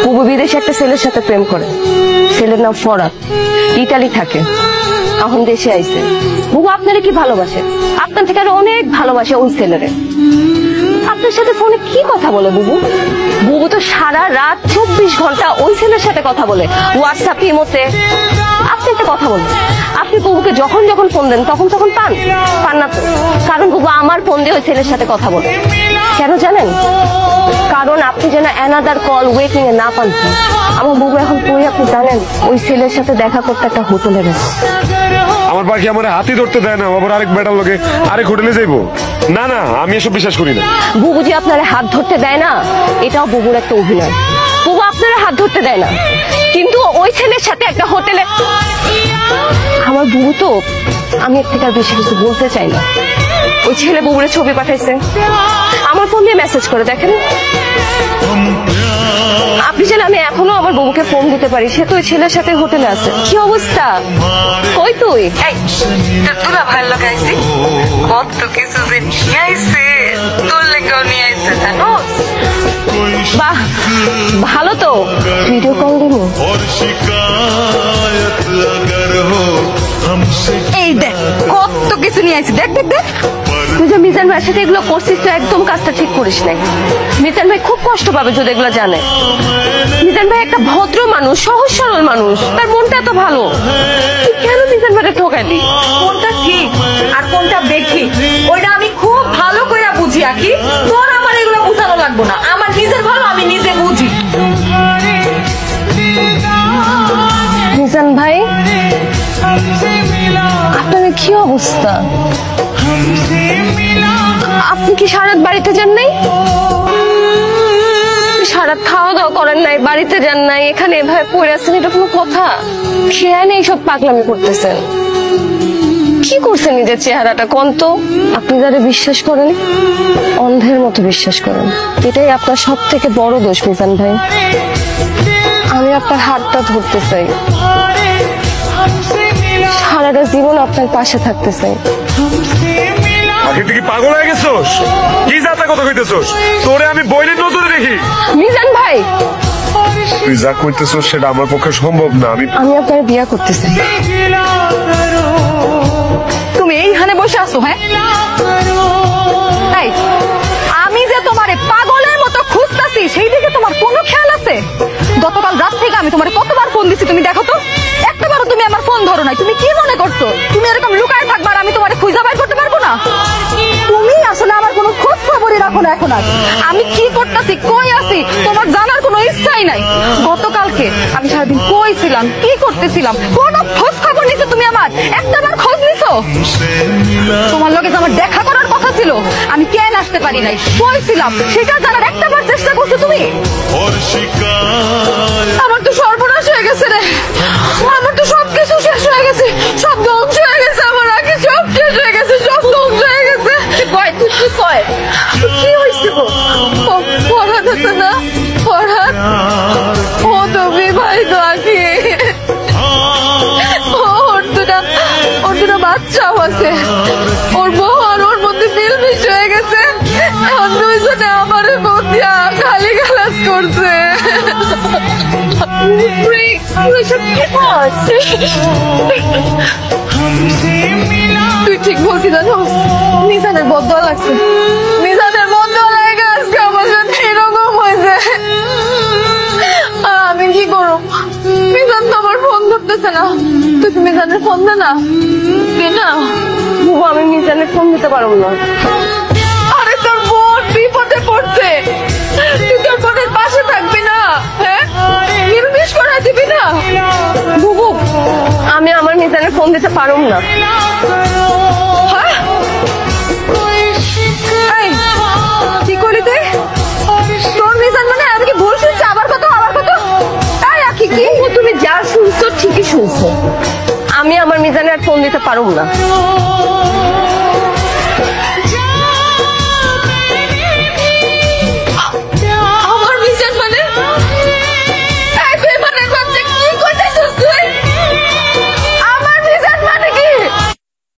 বুবু বিদেশে একটা ছেলের সাথে প্রেম করে। ছেলের নাম ফরাদ, ইটালি থাকে, এখন দেশে আইছে। বুবু আপনারা কি ভালোবাসে, আপনার থেকে আরো অনেক ভালোবাসে ওই ছেলেরে। আপনার সাথে ফোনে কি কথা বলে বুবু? বুবু তো সারা রাত 24 ঘন্টা ওই ছেলের সাথে কথা বলে, হোয়াটসঅ্যাপ, ইমোতে। আপনি একটা কথা বলুন, আপনি বুবুকে যখন যখন ফোন দেন তখন পান না তো? কারণ বুবু আমার ফোন দিয়ে ওই ছেলের সাথে কথা বলে। কেন জানেন? কারণ আপনি যেন অ্যানাদার কল ওয়েটিং এ না পান। আমার বুবু এখন কই আপনি জানেন? ওই ছেলের সাথে দেখা করতে একটা হোটেলে গেছে। আমার বাকি আমার হাতি ধরতে দেয় না, আবার আরেক বেটার লোকে আরেক হোটেলে যাইবো? না না, আমি এসব বিশ্বাস করি না। বুবু যে আপনার হাত ধরতে দেয় না, এটাও বুবুর একটা অভিনয়। বুবু আপনার হাত ধরতে দেয় না, কিন্তু ওই ছেলের সাথে একটা হোটেলে। আমার বুবু তো, আমি এর থেকে আর বেশি কিছু বলতে চাই না। ওই ছেলে বুবুরে ছবি পাঠাইছে, আমার ফোন দিয়ে মেসেজ করে দেখেন। আপনি যেন আমি এখনো আমার বুবুকে ফোন দিতে পারি, সে তো ওই ছেলের সাথে হোটেলে আছে। কি অবস্থা? কই তুই? তোরা ভালো লাগাইছি, কত কিছু যে নিয়ে আইছে, তোর লেগেও নিয়ে আইছে জানোস। বাহ, ভালো তো। ভিডিও কল দিব। এই দেখ কত কিছু নিয়ে আইছে, দেখ দেখ দেখ। তুই যে মিজান ভাইয়ের সাথে এগুলো করছিস, তো একদম কাজটা ঠিক করিস নাই। মিজান ভাই খুব কষ্ট পাবে যদি এগুলো জানে। মিজান ভাই একটা ভদ্র মানুষ, সহজ সরল মানুষ, তার মনটা এত ভালো। তুই কেন মিজান ভাইকে ঠকালি? কোনটা ঠিক আর কোনটা বেঠিক ওইটা আমি খুব ভালো করে বুঝি। আকি তোর আমার এগুলো বুঝানো লাগবো না, আমার নিজের ভালো আমি নিজে বুঝি। মিজান ভাই, আপনার কি অবস্থা? আপনি কি সারাত বাড়িতে যান নাই? সারাত খাওয়া দাওয়া করেন নাই, বাড়িতে যান নাই, এখানে এভাবে পড়ে আছেন, এটা কোনো কথা? খেয়াল এইসব পাগলামি করতেছেন। কি করছেন নিজের চেহারাটা কোন তো? আপনি যারা বিশ্বাস করেন, অন্ধের মতো বিশ্বাস করেন। এটাই আপনার সব থেকে বড় দোষ মিজান ভাই। আমি আপনার হাতটা ধরতে চাই, সারাটা জীবন আপনার পাশে থাকতে চাই। আগে তুই কি পাগল হয়ে গেছোস? কি যাতা কথা কইতেছোস? তোরে আমি বইনের নজরে দেখি। মিজান ভাই, তুই যা কইতেছোস সেটা আমার পক্ষে সম্ভব না। আমি আপনার বিয়া করতে চাই। তুমি এইখানে বসে আসো? হ্যাঁ, তাই আমি যে তোমারে পাগলের মতো খুঁজতাছি সেই দিকে তোমার কোনো খেয়াল আছে? গতকাল রাত থেকে আমি তোমারে কতবার ফোন দিছি, তুমি দেখো তো, একটাবারও তুমি আমার ফোন ধরো নাই। তুমি কি মনে করছো তুমি এরকম লুকায় থাকবার আমি তোমারে খুঁজে বের করতে পারবো না? তুমি আসলে আমার কোনো খোঁজ খবরই রাখো না এখন। আর আমি কি করতেছি, কই আছি, তোমার জানার কোনো ইচ্ছাই নাই। গতকালকে আমি সারাদিন কই ছিলাম, কি করতেছিলাম, কোন খোঁজ খবর নিছো তুমি? আমার একটাবার খোঁজ নিছো? তোমার লগে আমার দেখা করার কথা ছিল, আমি কেন আসতে পারি নাই, কই ছিলাম সেটা জানার একটাবার চেষ্টা করছো তুমি? আমার তো সর্বনাশ হয়ে গেছে রে, আমার তো সবকিছু শেষ হয়ে গেছে, সব ধ্বংস হয়ে গেছে। আমার আগে সব শেষ হয়ে গেছে, সব ধ্বংস হয়ে গেছে। কয় তুই কি কয়, কি হয়েছে গো? পড়াত হতো না, পড়াত ও তুমি ভাই তো আঁকি, ওর দুটা বাচ্চাও আছে, ওর বউ আর ওর মধ্যে মিলমিশ হয়ে গেছে। এখন দুইজনে আমার বন্দিয়া খালি গালাজ করছে। তুই ঠিক বলছি জানো, মিজানের বদয়া লাগছে, মিজানের বদয়া লাগে আজকে আমার সাথে এরকম হয়েছে। আমি কি করব? মিজান তো আমার ফোন ধরতেছে না। তুই কি মিজানের ফোন দে না, দে না। বুবু, আমি মিজানের ফোন দিতে পারবো না। আরে তোর বোন বিপদে পড়ছে, তুই তোর বোনের পাশে থাকবি না? হ্যাঁ, নির্মিশ করে দিবি না? বুবু, আমি আমার মিজানের ফোন দিতে পারবো না। হ্যাঁ, কি করলি তুই? তোর মিজান মানে আমি কি ভুল শুনছি? আবার কত আবার কত? তাই আখি কি তুমি যা শুনছো ঠিকই শুনছো, আমি আমার মিজানের ফোন দিতে পারবো না।